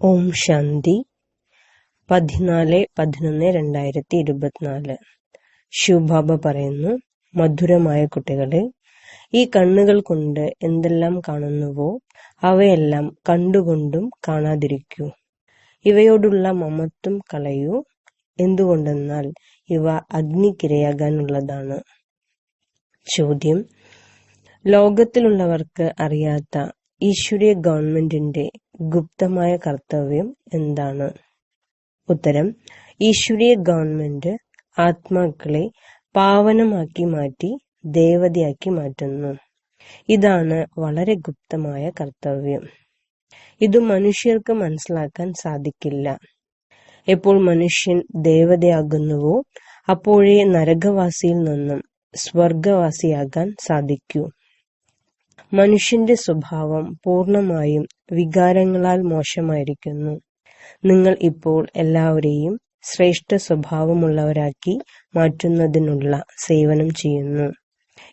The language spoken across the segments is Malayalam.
ഓം ശാന്തി 14/11/2024. ശിവബാബ പറയുന്നു, മധുരമായ കുട്ടികളെ, ഈ കണ്ണുകൾ കൊണ്ട് എന്തെല്ലാം കാണുന്നുവോ അവയെല്ലാം കണ്ടുകൊണ്ടും കാണാതിരിക്കൂ. ഇവയോടുള്ള മമത്വം കളയൂ. എന്തുകൊണ്ടെന്നാൽ ഇവ അഗ്നിക്കിരയാകാനുള്ളതാണ്. ചോദ്യം: ലോകത്തിലുള്ളവർക്ക് അറിയാത്ത ഈശ്വരീയ ഗവൺമെന്റിന്റെ ഗുപ്തമായ കർത്തവ്യം എന്താണ്? ഉത്തരം: ഈശ്വരീയ ഗവൺമെന്റ് ആത്മാക്കളെ പാവനമാക്കി മാറ്റി ദേവതയാക്കി മാറ്റുന്നു. ഇതാണ് വളരെ ഗുപ്തമായ കർത്തവ്യം. ഇത് മനുഷ്യർക്ക് മനസ്സിലാക്കാൻ സാധിക്കില്ല. എപ്പോൾ മനുഷ്യൻ ദേവതയാകുന്നുവോ അപ്പോഴേ നരകവാസിയിൽ നിന്നും സ്വർഗവാസിയാകാൻ സാധിക്കൂ. മനുഷ്യന്റെ സ്വഭാവം പൂർണ്ണമായും വികാരങ്ങളാൽ മോശമായിരിക്കുന്നു. നിങ്ങൾ ഇപ്പോൾ എല്ലാവരെയും ശ്രേഷ്ഠ സ്വഭാവമുള്ളവരാക്കി മാറ്റുന്നതിനുള്ള സേവനം ചെയ്യുന്നു.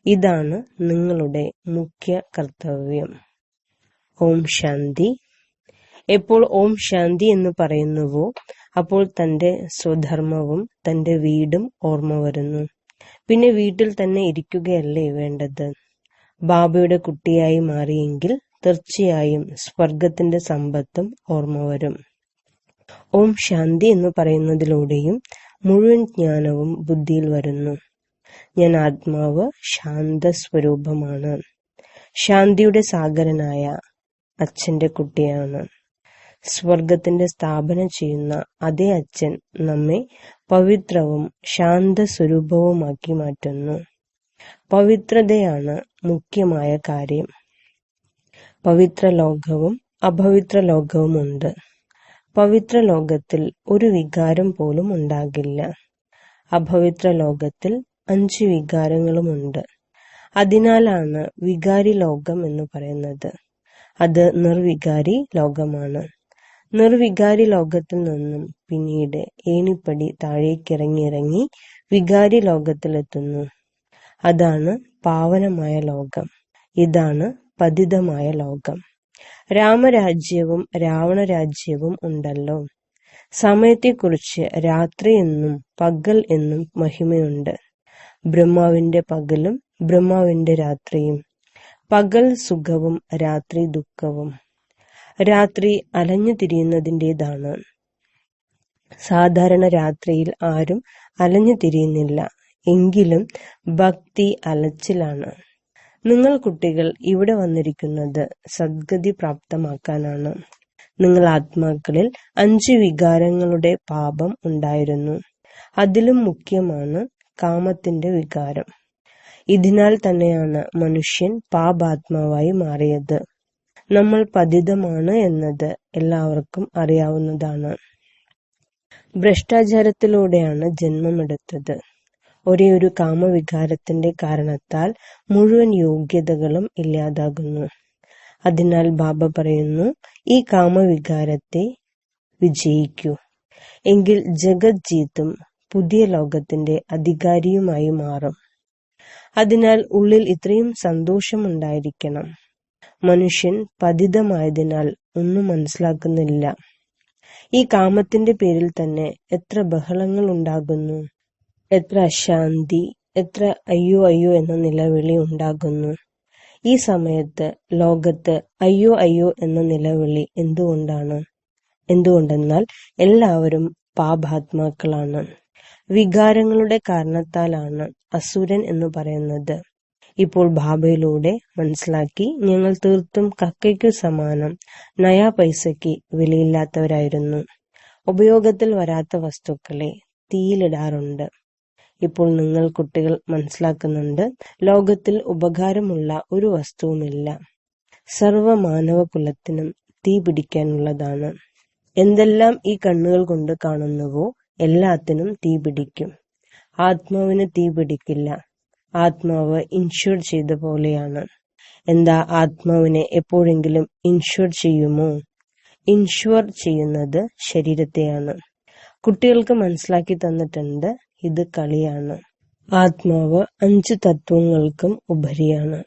ഇതാണ് നിങ്ങളുടെ മുഖ്യ കർത്തവ്യം. ഓം ശാന്തി. എപ്പോൾ ഓം ശാന്തി എന്ന് പറയുന്നുവോ അപ്പോൾ തന്റെ സ്വധർമ്മവും തന്റെ വീടും ഓർമ്മ വരുന്നു. പിന്നെ വീട്ടിൽ തന്നെ ഇരിക്കുകയല്ലേ വേണ്ടത്. ബാബയുടെ കുട്ടിയായി മാറിയെങ്കിൽ തീർച്ചയായും സ്വർഗത്തിന്റെ സമ്പത്തും ഓർമ്മ വരും. ഓം ശാന്തി എന്ന് പറയുന്നതിലൂടെയും മുഴുവൻ ജ്ഞാനവും ബുദ്ധിയിൽ വരുന്നു. ഞാൻ ആത്മാവ് ശാന്ത സ്വരൂപമാണ്. ശാന്തിയുടെ സാഗരനായ അച്ഛന്റെ കുട്ടിയാണ്. സ്വർഗത്തിന്റെ സ്ഥാപന ചെയ്യുന്ന അതേ അച്ഛൻ നമ്മെ പവിത്രവും ശാന്ത സ്വരൂപവുമാക്കി മാറ്റുന്നു. പവിത്രതയാണ് മുഖ്യമായ കാര്യം. പവിത്ര ലോകവും അപവിത്ര ലോകവുമുണ്ട്. പവിത്ര ലോകത്തിൽ ഒരു വികാരം പോലും ഉണ്ടാകില്ല. അപവിത്ര ലോകത്തിൽ 5 വികാരങ്ങളുമുണ്ട്. അതിനാലാണ് വികാരി ലോകം എന്ന് പറയുന്നത്. അത് നിർവികാരി ലോകമാണ്. നിർവികാരി ലോകത്തിൽ നിന്നും പിന്നീട് ഏണിപ്പടി താഴേക്കിറങ്ങി വികാരി ലോകത്തിലെത്തുന്നു. അതാണ് പാവനമായ ലോകം. ഇതാണ് പതിതമായ ലോകം. രാമരാജ്യവും രാവണരാജ്യവും ഉണ്ടല്ലോ. സമയത്തെക്കുറിച്ച് രാത്രി എന്നും പകൽ എന്നും മഹിമയുണ്ട്. ബ്രഹ്മാവിന്റെ പകലും ബ്രഹ്മാവിന്റെ രാത്രിയും. പകൽ സുഖവും രാത്രി ദുഃഖവും. രാത്രി അലഞ്ഞു തിരിയുന്നതിൻ്റെതാണ്. സാധാരണ രാത്രിയിൽ ആരും അലഞ്ഞു തിരിയുന്നില്ല. എങ്കിലും ഭക്തി അലച്ചിലാണ്. നിങ്ങൾ കുട്ടികൾ ഇവിടെ വന്നിരിക്കുന്നത് സദ്ഗതി പ്രാപ്തമാക്കാനാണ്. നിങ്ങൾ ആത്മാക്കളിൽ 5 വികാരങ്ങളുടെ പാപം ഉണ്ടായിരുന്നു. അതിലും മുഖ്യമാണ് കാമത്തിന്റെ വികാരം. ഇതിനാൽ തന്നെയാണ് മനുഷ്യൻ പാപാത്മാവായി മാറിയത്. നമ്മൾ പതിതമാണ് എന്നത് എല്ലാവർക്കും അറിയാവുന്നതാണ്. ഭ്രഷ്ടാചാരത്തിലൂടെയാണ് ജന്മമെടുത്തത്. ഒരേ ഒരു കാമവികാരത്തിന്റെ കാരണത്താൽ മുഴുവൻ യോഗ്യതകളും ഇല്ലാതാകുന്നു. അതിനാൽ ബാബ പറയുന്നു, ഈ കാമവികാരത്തെ വിജയിക്കൂ. എങ്കിൽ ജഗത് ജീത്തും പുതിയ ലോകത്തിന്റെ അധികാരിയുമായി മാറും. അതിനാൽ ഉള്ളിൽ ഇത്രയും സന്തോഷമുണ്ടായിരിക്കണം. മനുഷ്യൻ പതിതമായതിനാൽ ഒന്നും മനസ്സിലാക്കുന്നില്ല. ഈ കാമത്തിന്റെ പേരിൽ തന്നെ എത്ര ബഹളങ്ങൾ ഉണ്ടാകുന്നു, എത്ര അശാന്തി, എത്ര അയ്യോ അയ്യോ എന്ന നിലവിളി ഉണ്ടാകുന്നു. ഈ സമയത്ത് ലോകത്ത് അയ്യോ അയ്യോ എന്ന നിലവിളി എന്തുകൊണ്ടെന്നാൽ എല്ലാവരും പാപാത്മാക്കളാണ്. വികാരങ്ങളുടെ കാരണത്താലാണ് അസുരൻ എന്ന് പറയുന്നത്. ഇപ്പോൾ ബാബയിലൂടെ മനസ്സിലാക്കി, ഞങ്ങൾ തീർത്തും കക്കയ്ക്കു സമാനം നയാ പൈസയ്ക്ക് വിലയില്ലാത്തവരായിരുന്നു. ഉപയോഗത്തിൽ വരാത്ത വസ്തുക്കളെ തീയിലിടാറുണ്ട്. ഇപ്പോൾ നിങ്ങൾ കുട്ടികൾ മനസ്സിലാക്കുന്നുണ്ട്, ലോകത്തിൽ ഉപകാരമുള്ള ഒരു വസ്തുവുമില്ല. സർവ മാനവകുലത്തിനും തീ പിടിക്കാനുള്ളതാണ്. എന്തെല്ലാം ഈ കണ്ണുകൾ കൊണ്ട് കാണുന്നുവോ എല്ലാത്തിനും തീ പിടിക്കും. ആത്മാവിന് തീ പിടിക്കില്ല. ആത്മാവ് ഇൻഷ്വർ ചെയ്ത പോലെയാണ്. എന്താ ആത്മാവിനെ എപ്പോഴെങ്കിലും ഇൻഷ്വർ ചെയ്യുമോ? ഇൻഷ്വർ ചെയ്യുന്നത് ശരീരത്തെയാണ്. കുട്ടികൾക്ക് മനസ്സിലാക്കി തന്നിട്ടുണ്ട്, ഇത് കളിയാണ്. ആത്മാവ് 5 തത്വങ്ങൾക്കും ഉപരിയാണ്.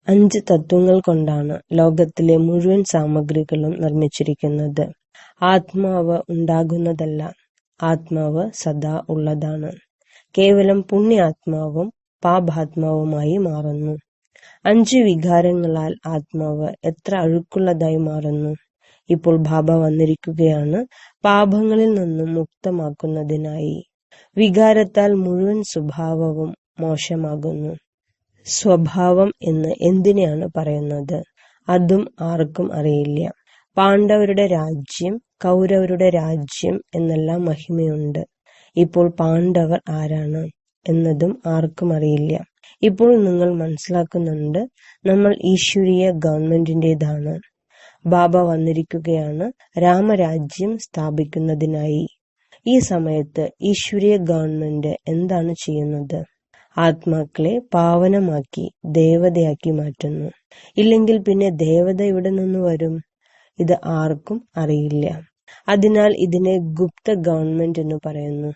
5 തത്വങ്ങൾ കൊണ്ടാണ് ലോകത്തിലെ മുഴുവൻ സാമഗ്രികളും നിർമ്മിച്ചിരിക്കുന്നത്. ആത്മാവ് ഉണ്ടാകുന്നതല്ല, ആത്മാവ് സദാ ഉള്ളതാണ്. കേവലം പുണ്യാത്മാവും പാപാത്മാവുമായി മാറുന്നു. 5 വികാരങ്ങളാൽ ആത്മാവ് എത്ര അഴുക്കുള്ളതായി മാറുന്നു. ഇപ്പോൾ ബാബ വന്നിരിക്കുകയാണ് പാപങ്ങളിൽ നിന്നും മുക്തമാക്കുന്നതിനായി. വികാരത്താൽ മുഴുവൻ സ്വഭാവവും മോശമാകുന്നു. സ്വഭാവം എന്ന് എന്തിനെയാണ് പറയുന്നത്? അതും ആർക്കും അറിയില്ല. പാണ്ഡവരുടെ രാജ്യം, കൗരവരുടെ രാജ്യം എന്നെല്ലാം മഹിമയുണ്ട്. ഇപ്പോൾ പാണ്ഡവർ ആരാണ് എന്നതും ആർക്കും അറിയില്ല. ഇപ്പോൾ നിങ്ങൾ മനസ്സിലാക്കുന്നുണ്ട്, നമ്മൾ ഈശ്വരീയ ഗവൺമെന്റിന്റേതാണ്. ബാബ വന്നിരിക്കുകയാണ് രാമരാജ്യം സ്ഥാപിക്കുന്നതിനായി. ഈ സമയത്ത് ഈശ്വരീയ ഗവൺമെന്റ് എന്താണ് ചെയ്യുന്നത്? ആത്മാക്കളെ പാവനമാക്കി ദേവതയാക്കി മാറ്റുന്നു. ഇല്ലെങ്കിൽ പിന്നെ ദേവത ഇവിടെ നിന്ന് വരും? ഇത് ആർക്കും അറിയില്ല. അതിനാൽ ഇതിനെ ഗുപ്ത ഗവൺമെന്റ് എന്ന് പറയുന്നു.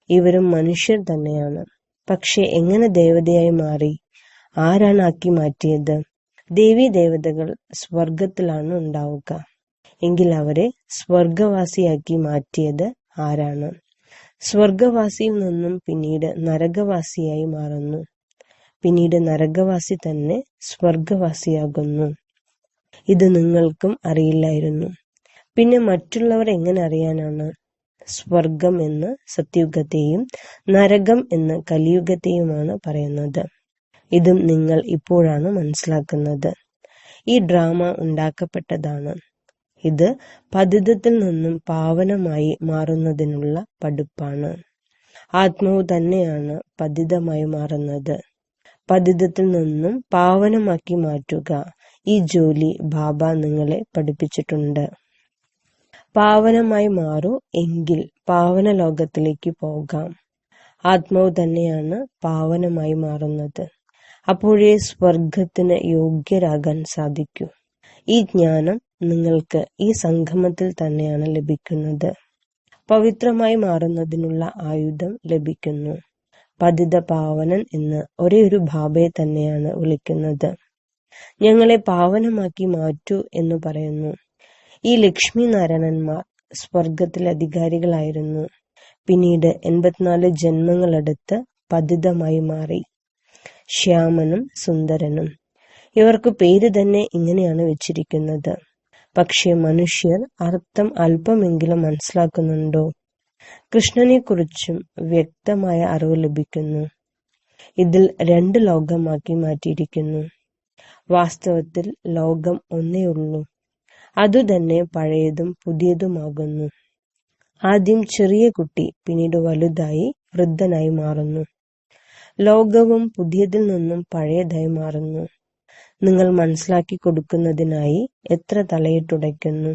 ഇവരും മനുഷ്യർ തന്നെയാണ്. പക്ഷെ എങ്ങനെ ദേവതയായി മാറി? ആരാണ് ആക്കി മാറ്റിയത്? ദേവീ ദേവതകൾ സ്വർഗത്തിലാണ് ഉണ്ടാവുക. എങ്കിൽ അവരെ സ്വർഗവാസിയാക്കി മാറ്റിയത് ആരാണ്? സ്വർഗവാസിയിൽ നിന്നും പിന്നീട് നരകവാസിയായി മാറുന്നു. പിന്നീട് നരകവാസി തന്നെ സ്വർഗവാസിയാകുന്നു. ഇത് നിങ്ങൾക്കും അറിയില്ലായിരുന്നു. പിന്നെ മറ്റുള്ളവർ എങ്ങനെ അറിയാനാണ്? സ്വർഗം എന്ന് സത്യയുഗത്തെയും നരകം എന്ന് കലിയുഗത്തെയുമാണ് പറയുന്നത്. ഇതും നിങ്ങൾ ഇപ്പോഴാണ് മനസ്സിലാക്കുന്നത്. ഈ ഡ്രാമ ഉണ്ടാക്കപ്പെട്ടതാണ്. ഇത് പതിതത്തിൽ നിന്നും പാവനമായി മാറുന്നതിനുള്ള പഠിപ്പാണ്. ആത്മാവ് തന്നെയാണ് പതിതമായി മാറുന്നത്. പതിതത്തിൽ നിന്നും പാവനമാക്കി മാറ്റുക, ഈ ജോലി ബാബ നിങ്ങളെ പഠിപ്പിച്ചിട്ടുണ്ട്. പാവനമായി മാറൂ, എങ്കിൽ പാവന ലോകത്തിലേക്ക് പോകാം. ആത്മാവ് തന്നെയാണ് പാവനമായി മാറുന്നത്. അപ്പോഴേ സ്വർഗത്തിന് യോഗ്യരാകാൻ സാധിക്കൂ. ഈ ജ്ഞാനം നിങ്ങൾക്ക് ഈ സംഗമത്തിൽ തന്നെയാണ് ലഭിക്കുന്നത്. പവിത്രമായി മാറുന്നതിനുള്ള ആയുധം ലഭിക്കുന്നു. പതിത പാവനൻ എന്ന് ഒരേ ഒരു ബാബയെ തന്നെയാണ് വിളിക്കുന്നത്. ഞങ്ങളെ പാവനമാക്കി മാറ്റൂ എന്ന് പറയുന്നു. ഈ ലക്ഷ്മി നാരായണന്മാർ സ്വർഗത്തിലെ അധികാരികളായിരുന്നു. പിന്നീട് 84 ജന്മങ്ങളെടുത്ത് പതിതമായി മാറി. ശ്യാമനും സുന്ദരനും. ഇവർക്ക് പേര് തന്നെ ഇങ്ങനെയാണ് വെച്ചിരിക്കുന്നത്. പക്ഷേ മനുഷ്യർ അർത്ഥം അല്പമെങ്കിലും മനസ്സിലാക്കുന്നുണ്ടോ? കൃഷ്ണനെ കുറിച്ചും വ്യക്തമായ അറിവ് ലഭിക്കുന്നു. ഇതിൽ 2 ലോകമാക്കി മാറ്റിയിരിക്കുന്നു. വാസ്തവത്തിൽ ലോകം ഒന്നേ ഉള്ളൂ. അതുതന്നെ പഴയതും പുതിയതുമാകുന്നു. ആദ്യം ചെറിയ കുട്ടി, പിന്നീട് വലുതായി വൃദ്ധനായി മാറുന്നു. ലോകവും പുതിയതിൽ നിന്നും പഴയതായി മാറുന്നു. നിങ്ങൾ മനസ്സിലാക്കി കൊടുക്കുന്നതിനായി എത്ര തലയിട്ടുടയ്ക്കുന്നു.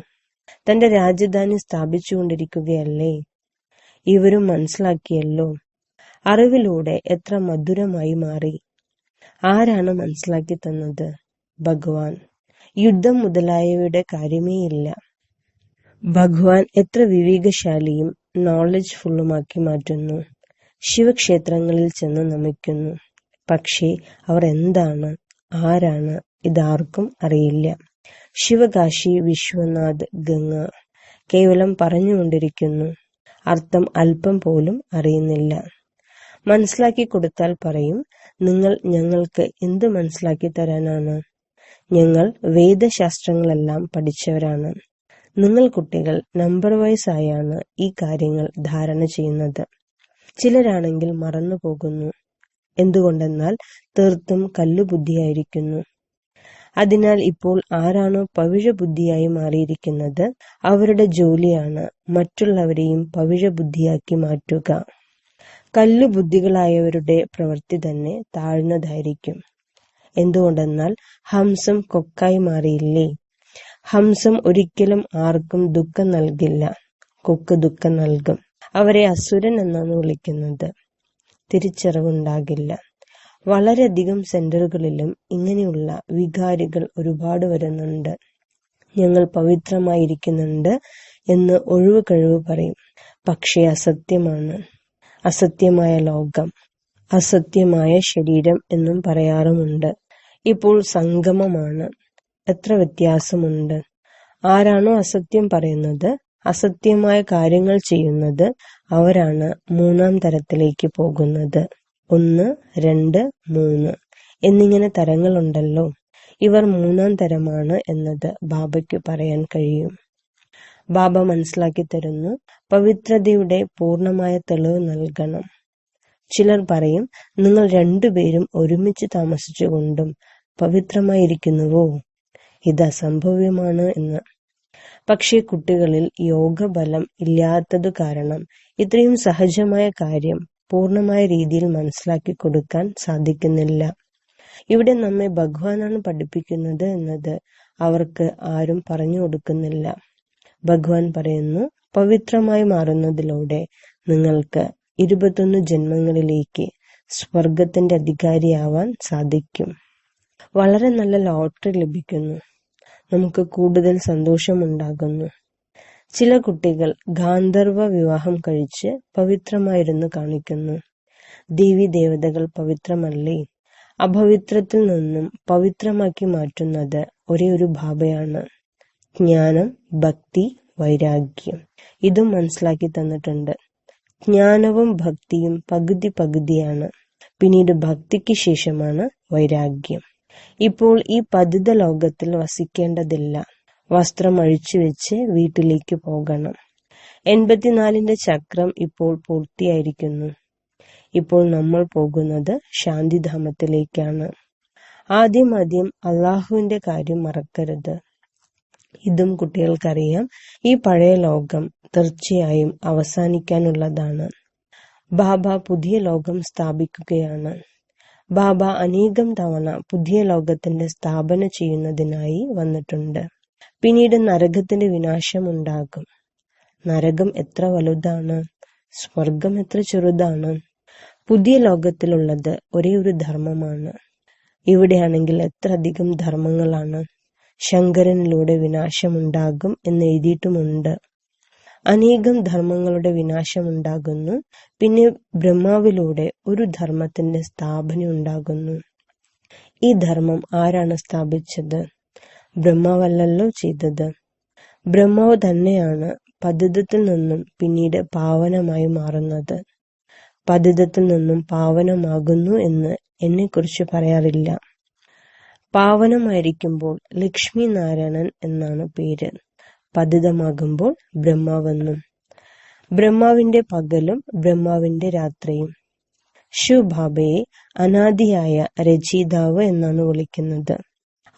തന്റെ രാജധാനി സ്ഥാപിച്ചുകൊണ്ടിരിക്കുകയല്ലേ? ഇവരും മനസ്സിലാക്കിയല്ലോ. അറിവിലൂടെ എത്ര മധുരമായി മാറി. ആരാണ് മനസ്സിലാക്കി തന്നത്? ഭഗവാൻ. യുദ്ധം മുതലായവയുടെ കാര്യമേയില്ല. ഭഗവാൻ എത്ര വിവേകശാലിയും നോളജ് ഫുള്ളുമാക്കി മാറ്റുന്നു. ശിവക്ഷേത്രങ്ങളിൽ ചെന്ന് നമിക്കുന്നു. പക്ഷേ അവർ എന്താണ്, ആരാണ്, ഇതാർക്കും അറിയില്ല. ശിവകാശി, വിശ്വനാഥ്, ഗംഗ കേവലം പറഞ്ഞുകൊണ്ടിരിക്കുന്നു. അർത്ഥം അല്പം പോലും അറിയുന്നില്ല. മനസ്സിലാക്കി കൊടുത്താൽ പറയും, നിങ്ങൾ ഞങ്ങൾക്ക് എന്ത് മനസ്സിലാക്കി തരാനാണ്? ഞങ്ങൾ വേദശാസ്ത്രങ്ങളെല്ലാം പഠിച്ചവരാണ്. നിങ്ങൾ കുട്ടികൾ നമ്പർ വൈസ് ആയാണ് ഈ കാര്യങ്ങൾ ധാരണ ചെയ്യുന്നത്. ചിലരാണെങ്കിൽ മറന്നു പോകുന്നു. എന്തുകൊണ്ടെന്നാൽ തീർത്തും കല്ലുബുദ്ധിയായിരിക്കുന്നു. അതിനാൽ ഇപ്പോൾ ആരാണോ പവിഴബുദ്ധിയായി മാറിയിരിക്കുന്നത്, അവരുടെ ജോലിയാണ് മറ്റുള്ളവരെയും പവിഴബുദ്ധിയാക്കി മാറ്റുക. കല്ലുബുദ്ധികളായവരുടെ പ്രവൃത്തി തന്നെ താഴ്ന്നതായിരിക്കും. എന്തുകൊണ്ടെന്നാൽ ഹംസം കൊക്കായി മാറിയില്ലേ? ഹംസം ഒരിക്കലും ആർക്കും ദുഃഖം നൽകില്ല. കൊക്ക് ദുഃഖം നൽകും. അവരെ അസുരൻ എന്നാണ് വിളിക്കുന്നത്. തിരിച്ചറിവുണ്ടാകില്ല. വളരെയധികം സെന്ററുകളിലും ഇങ്ങനെയുള്ള വികാരികൾ ഒരുപാട് വരുന്നുണ്ട്. ഞങ്ങൾ പവിത്രമായിരിക്കുന്നുണ്ട് എന്ന് ഒഴിവ് കഴിവ് പറയും. പക്ഷേ അസത്യമാണ്. അസത്യമായ ലോകം, അസത്യമായ ശരീരം എന്നും പറയാറുമുണ്ട്. ഇപ്പോൾ സംഗമമാണ്. എത്ര വ്യത്യാസമുണ്ട്! ആരാണോ അസത്യം പറയുന്നത്, അസത്യമായ കാര്യങ്ങൾ ചെയ്യുന്നത്, അവരാണ് മൂന്നാം തരത്തിലേക്ക് പോകുന്നത്. 1, 2, 3 എന്നിങ്ങനെ തരങ്ങളുണ്ടല്ലോ. ഇവർ മൂന്നാം തരമാണ് എന്നത് ബാബയ്ക്ക് പറയാൻ കഴിയും. ബാബ മനസ്സിലാക്കി തരുന്നു, പവിത്രതയുടെ പൂർണ്ണമായ തെളിവ് നൽകണം. ചിലർ പറയും, നിങ്ങൾ രണ്ടുപേരും ഒരുമിച്ച് താമസിച്ചുകൊണ്ടും പവിത്രമായിരിക്കുന്നുവോ? ഇത് അസംഭവ്യമാണ് എന്ന്. പക്ഷേ കുട്ടികളിൽ യോഗബലം ഇല്ലാത്തതു കാരണം ഇത്രയും സഹജമായ കാര്യം പൂർണ്ണമായ രീതിയിൽ മനസ്സിലാക്കി കൊടുക്കാൻ സാധിക്കുന്നില്ല. ഇവിടെ നമ്മെ ഭഗവാനാണ് പഠിപ്പിക്കുന്നത് എന്നത് അവർക്ക് ആരും പറഞ്ഞു കൊടുക്കുന്നില്ല. ഭഗവാൻ പറയുന്നു, പവിത്രമായി മാറുന്നതിലൂടെ നിങ്ങൾക്ക് 21 ജന്മങ്ങളിലേക്ക് സ്വർഗത്തിന്റെ അധികാരിയാവാൻ സാധിക്കും. വളരെ നല്ല ലോട്ടറി ലഭിക്കുന്നു. നമുക്ക് കൂടുതൽ സന്തോഷമുണ്ടാകുന്നു. ചില കുട്ടികൾ ഗാന്ധർവ വിവാഹം കഴിച്ച് പവിത്രമായിരുന്നു കാണിക്കുന്നു. ദേവി ദേവതകൾ പവിത്രമല്ലേ? അപവിത്രത്തിൽ നിന്നും പവിത്രമാക്കി മാറ്റുന്നത് ഒരേ ഒരു ബാബയാണ്. ജ്ഞാനം, ഭക്തി, വൈരാഗ്യം ഇതും മനസ്സിലാക്കി തന്നിട്ടുണ്ട്. ജ്ഞാനവും ഭക്തിയും പകുതി പകുതിയാണ്. പിന്നീട് ഭക്തിക്ക് ശേഷമാണ് വൈരാഗ്യം. ഇപ്പോൾ ഈ പതിത ലോകത്തിൽ വസിക്കേണ്ടതില്ല. വസ്ത്രം അഴിച്ചു വെച്ച് വീട്ടിലേക്ക് പോകണം. 84ന്റെ ചക്രം ഇപ്പോൾ പൂർത്തിയായിരിക്കുന്നു. ഇപ്പോൾ നമ്മൾ പോകുന്നത് ശാന്തിധാമത്തിലേക്കാണ്. ആദ്യം അള്ളാഹുവിന്റെ കാര്യം മറക്കരുത്. ഇതും കുട്ടികൾക്കറിയാം. ഈ പഴയ ലോകം തീർച്ചയായും അവസാനിക്കാനുള്ളതാണ്. ബാബ പുതിയ ലോകം സ്ഥാപിക്കുകയാണ്. ബാബ അനേകം തവണ പുതിയ ലോകത്തിന്റെ സ്ഥാപന ചെയ്യുന്നതിനായി വന്നിട്ടുണ്ട്. പിന്നീട് നരകത്തിന്റെ വിനാശം ഉണ്ടാകും. നരകം എത്ര വലുതാണ്, സ്വർഗം എത്ര ചെറുതാണ്. പുതിയ ലോകത്തിലുള്ളത് ഒരേ ഒരു ധർമ്മമാണ്. ഇവിടെയാണെങ്കിൽ എത്ര അധികം ധർമ്മങ്ങളാണ്. ശങ്കരനിലൂടെ വിനാശമുണ്ടാകും എന്ന് എഴുതിയിട്ടുമുണ്ട്. അനേകം ധർമ്മങ്ങളുടെ വിനാശമുണ്ടാകുന്നു. പിന്നെ ബ്രഹ്മാവിലൂടെ ഒരു ധർമ്മത്തിന്റെ സ്ഥാപന ഉണ്ടാകുന്നു. ഈ ധർമ്മം ആരാണ് സ്ഥാപിച്ചത്? ബ്രഹ്മാവല്ലല്ലോ ചെയ്തത്. ബ്രഹ്മാവ് തന്നെയാണ് പതിതത്തിൽ നിന്നും പിന്നീട് പാവനമായി മാറുന്നത്. പതിതത്തിൽ നിന്നും പാവനമാകുന്നു എന്ന് എന്നെക്കുറിച്ച് പറയാറില്ല. പാവനമായിരിക്കുമ്പോൾ ലക്ഷ്മി നാരായണൻ എന്നാണ് പേര്. പതിതമാകുമ്പോൾ ബ്രഹ്മാവെന്നും. ബ്രഹ്മാവിന്റെ പകലും ബ്രഹ്മാവിന്റെ രാത്രിയും. ശിവബാബയെ അനാദിയായ രചയിതാവ് എന്നാണ് വിളിക്കുന്നത്.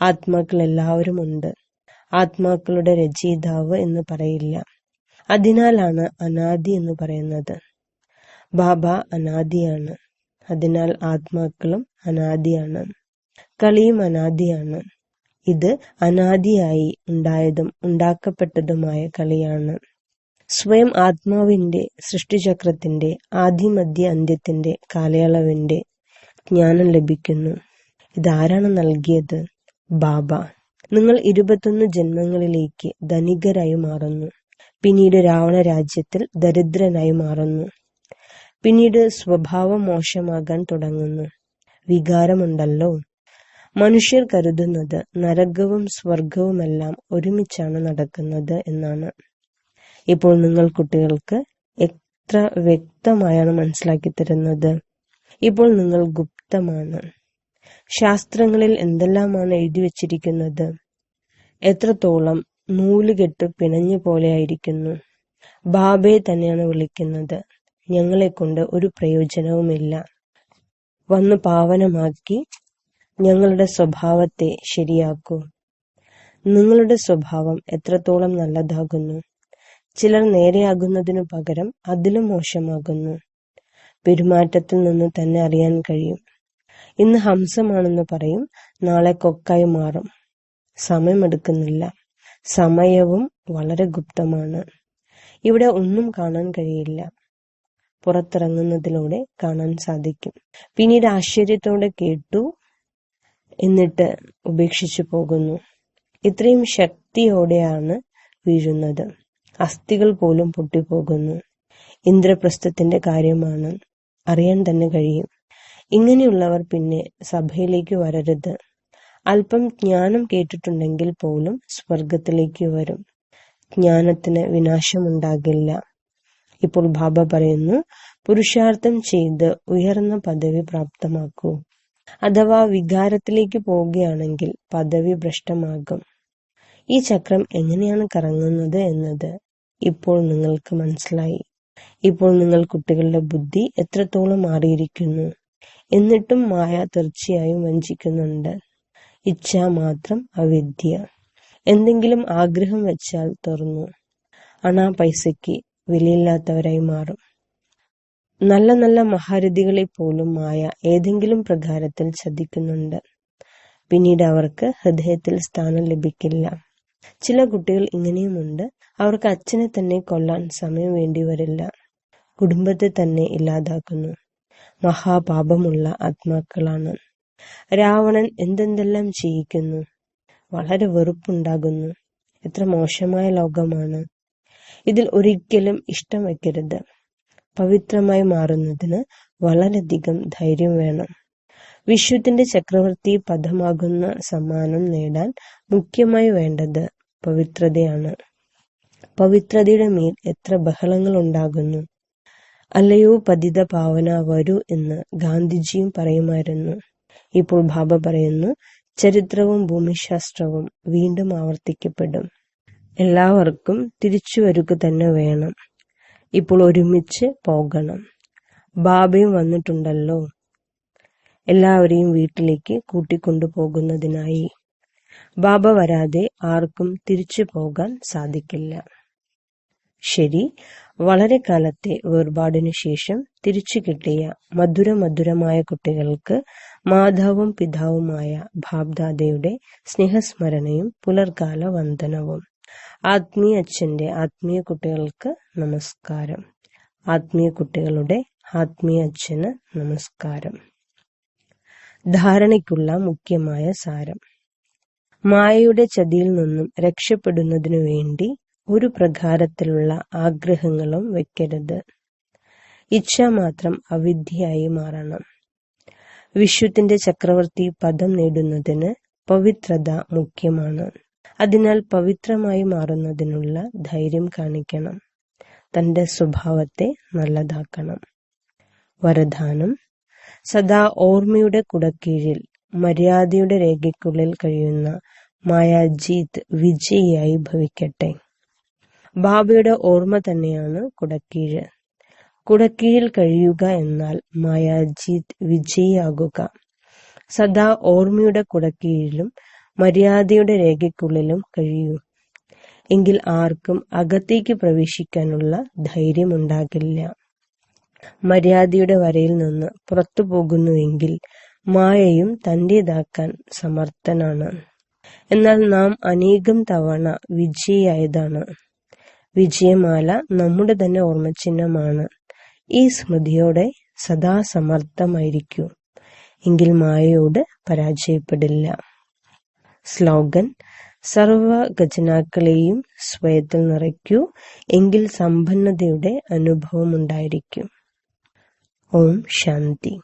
ആത്മാക്കൾ എല്ലാവരും ഉണ്ട്. ആത്മാക്കളുടെ രചയിതാവ് എന്ന് പറയില്ല. അതിനാലാണ് അനാദി എന്ന് പറയുന്നത്. ബാബ അനാദിയാണ്. അതിനാൽ ആത്മാക്കളും അനാദിയാണ്. കളിയും അനാദിയാണ്. ഇത് അനാദിയായി ഉണ്ടായതും ഉണ്ടാക്കപ്പെട്ടതുമായ കളിയാണ്. സ്വയം ആത്മാവിന്റെ സൃഷ്ടിചക്രത്തിന്റെ ആദിമധ്യ അന്ത്യത്തിന്റെ കാലയളവിന്റെ ജ്ഞാനം ലഭിക്കുന്നു. ഇതാരാണ് നൽകിയത്? ബാബ. നിങ്ങൾ 21 ജന്മങ്ങളിലേക്ക് ധനികരായി മാറുന്നു. പിന്നീട് രാവണ രാജ്യത്തിൽ ദരിദ്രനായി മാറുന്നു. പിന്നീട് സ്വഭാവം മോശമാകാൻ തുടങ്ങുന്നു. വികാരമുണ്ടല്ലോ. മനുഷ്യർ കരുതുന്നത് നരകവും സ്വർഗവുമെല്ലാം ഒരുമിച്ചാണ് നടക്കുന്നത് എന്നാണ്. ഇപ്പോൾ നിങ്ങൾ കുട്ടികൾക്ക് എത്ര വ്യക്തമായാണ് മനസ്സിലാക്കി തരുന്നത്. ഇപ്പോൾ നിങ്ങൾ ഗുപ്തമാണ്. ശാസ്ത്രങ്ങളിൽ എന്തെല്ലാമാണ് എഴുതി വച്ചിരിക്കുന്നത്. എത്രത്തോളം നൂലുകെട്ട് പിണഞ്ഞ പോലെ ആയിരിക്കുന്നു. ബാബയെ തന്നെയാണ് വിളിക്കുന്നത്. ഞങ്ങളെ കൊണ്ട് ഒരു പ്രയോജനവുമില്ല. വന്ന് പാവനമാക്കി ഞങ്ങളുടെ സ്വഭാവത്തെ ശരിയാക്കൂ. നിങ്ങളുടെ സ്വഭാവം എത്രത്തോളം നല്ലതാകുന്നു. ചിലർ നേരെയാകുന്നതിനു പകരം അതിലും മോശമാകുന്നു. പെരുമാറ്റത്തിൽ നിന്ന് തന്നെ അറിയാൻ കഴിയും. ഇന്ന് ഹംസമാണെന്ന് പറയും, നാളെ കൊക്കായി മാറും. സമയമെടുക്കുന്നില്ല. സമയവും വളരെ ഗുപ്തമാണ്. ഇവിടെ ഒന്നും കാണാൻ കഴിയില്ല. പുറത്തിറങ്ങുന്നതിലൂടെ കാണാൻ സാധിക്കും. പിന്നീട് ആശ്ചര്യത്തോടെ കേട്ടു, എന്നിട്ട് ഉപേക്ഷിച്ചു പോകുന്നു. ഇത്രയും ശക്തിയോടെയാണ് വീഴുന്നത്. അസ്ഥികൾ പോലും പൊട്ടിപ്പോകുന്നു. ഇന്ദ്രപ്രസ്ഥത്തിന്റെ കാര്യമാണ്. അറിയാൻ തന്നെ കഴിയും. ഇങ്ങനെയുള്ളവർ പിന്നെ സഭയിലേക്ക് വരരുത്. അല്പം ജ്ഞാനം കേട്ടിട്ടുണ്ടെങ്കിൽ പോലും സ്വർഗത്തിലേക്ക് വരും. ജ്ഞാനത്തിന് വിനാശമുണ്ടാകില്ല. ഇപ്പോൾ ബാബ പറയുന്നു, പുരുഷാർത്ഥം ചെയ്ത് ഉയർന്ന പദവി പ്രാപ്തമാക്കൂ. അഥവാ വികാരത്തിലേക്ക് പോവുകയാണെങ്കിൽ പദവി ഭ്രഷ്ടമാകും. ഈ ചക്രം എങ്ങനെയാണ് കറങ്ങുന്നത് എന്നത് ഇപ്പോൾ നിങ്ങൾക്ക് മനസ്സിലായി. ഇപ്പോൾ നിങ്ങൾ കുട്ടികളുടെ ബുദ്ധി എത്രത്തോളം മാറിയിരിക്കുന്നു. എന്നിട്ടും മായ തീർച്ചയായും വഞ്ചിക്കുന്നുണ്ട്. ഇച്ഛ മാത്രം അവിദ്യ. എന്തെങ്കിലും ആഗ്രഹം വെച്ചാൽ തുറന്നു അണാ പൈസയ്ക്ക് വിലയില്ലാത്തവരായി മാറും. നല്ല നല്ല മഹാരഥികളെ പോലും മായ ഏതെങ്കിലും പ്രകാരത്തിൽ ചതിക്കുന്നുണ്ട്. പിന്നീട് അവർക്ക് ഹൃദയത്തിൽ സ്ഥാനം ലഭിക്കില്ല. ചില കുട്ടികൾ ഇങ്ങനെയുമുണ്ട്. അവർക്ക് അച്ഛനെ തന്നെ കൊല്ലാൻ സമയം വേണ്ടിവരില്ല. കുടുംബത്തെ തന്നെ ഇല്ലാതാക്കുന്നു. മഹാപാപമുള്ള ആത്മാക്കളാണ്. രാവണൻ എന്തെന്തെല്ലാം ചെയ്യിക്കുന്നു. വളരെ വെറുപ്പുണ്ടാകുന്നു. എത്ര മോശമായ ലോകമാണ്. ഇതിൽ ഒരിക്കലും ഇഷ്ടം വയ്ക്കരുത്. പവിത്രമായി മാറുന്നതിന് വളരെയധികം ധൈര്യം വേണം. വിശ്വത്തിന്റെ ചക്രവർത്തി പദമാകുന്ന സമ്മാനം നേടാൻ മുഖ്യമായി വേണ്ടത് പവിത്രതയാണ്. പവിത്രതയുടെ മേൽ എത്ര ബഹളങ്ങൾ ഉണ്ടാകുന്നു. അല്ലയോ പതിത പാവന വരൂ എന്ന് ഗാന്ധിജിയും പറയുമായിരുന്നു. ഇപ്പോൾ ബാബ പറയുന്നു, ചരിത്രവും ഭൂമിശാസ്ത്രവും വീണ്ടും ആവർത്തിക്കപ്പെടും. എല്ലാവർക്കും തിരിച്ചു വരിക തന്നെ വേണം. ഇപ്പോൾ ഒരുമിച്ച് പോകണം. ബാബയും വന്നിട്ടുണ്ടല്ലോ, എല്ലാവരെയും വീട്ടിലേക്ക് കൂട്ടിക്കൊണ്ടു പോകുന്നതിനായി. ബാബ വരാതെ ആർക്കും തിരിച്ചു പോകാൻ സാധിക്കില്ല. ശരി, വളരെ കാലത്തെ വേർപാടിനു ശേഷം തിരിച്ചു കിട്ടിയ മധുരമായ കുട്ടികൾക്ക് മാതാവും പിതാവുമായ ബാബ്ദാദയുടെ സ്നേഹസ്മരണയും പുലർകാല വന്ദനവും. ആത്മീയ അച്ഛന്റെ ആത്മീയ കുട്ടികൾക്ക് നമസ്കാരം. ആത്മീയ കുട്ടികളുടെ ആത്മീയ അച്ഛന് നമസ്കാരം. ധാരണയ്ക്കുള്ള മുഖ്യമായ സാരം. മായയുടെ ചതിയിൽ നിന്നും രക്ഷപ്പെടുന്നതിനു വേണ്ടി ഒരു പ്രകാരത്തിലുള്ള ആഗ്രഹങ്ങളും വെക്കരുത്. ഇച്ഛ മാത്രം അവിദ്യയായി മാറണം. വിശ്വത്തിന്റെ ചക്രവർത്തി പദം നേടുന്നതിന് പവിത്രത മുഖ്യമാണ്. അതിനാൽ പവിത്രമായി മാറുന്നതിനുള്ള ധൈര്യം കാണിക്കണം. തന്റെ സ്വഭാവത്തെ നല്ലതാക്കണം. വരദാനം: സദാ ഓർമ്മയുടെ കുടക്കീഴിൽ മര്യാദയുടെ രേഖയ്ക്കുള്ളിൽ കഴിയുന്ന മായാജീത് വിജയിയായി ഭവിക്കട്ടെ. ബാബയുടെ ഓർമ്മ തന്നെയാണ് കുടക്കീഴ്. കുടക്കീഴിൽ കഴിയുക എന്നാൽ മായാജീത് വിജയിയാകുക. സദാ ഓർമ്മയുടെ കുടക്കീഴിലും മര്യാദയുടെ രേഖയ്ക്കുള്ളിലും കഴിയൂ. എങ്കിൽ ആർക്കും അകത്തേക്ക് പ്രവേശിക്കാനുള്ള ധൈര്യമുണ്ടാകില്ല. മര്യാദയുടെ വരയിൽ നിന്ന് പുറത്തു പോകുന്നുവെങ്കിൽ മായയും തന്റേതാക്കാൻ സമർത്ഥനാണ്. എന്നാൽ നാം അനേകം തവണ വിജയിയായതാണ്. വിജയമാല നമ്മുടെ തന്നെ ഓർമ്മചിഹ്നമാണ്. ഈ സ്മൃതിയോടെ സദാ സമർത്ഥമായിരിക്കൂ. എങ്കിൽ മായയോട് പരാജയപ്പെടില്ല. സ്ലോഗൻ: സർവ ഖജനാക്കളെയും സ്വയത്തിൽ നിറയ്ക്കൂ. എങ്കിൽ സമ്പന്നതയുടെ അനുഭവം ഉണ്ടായിരിക്കും. ഓം ശാന്തി.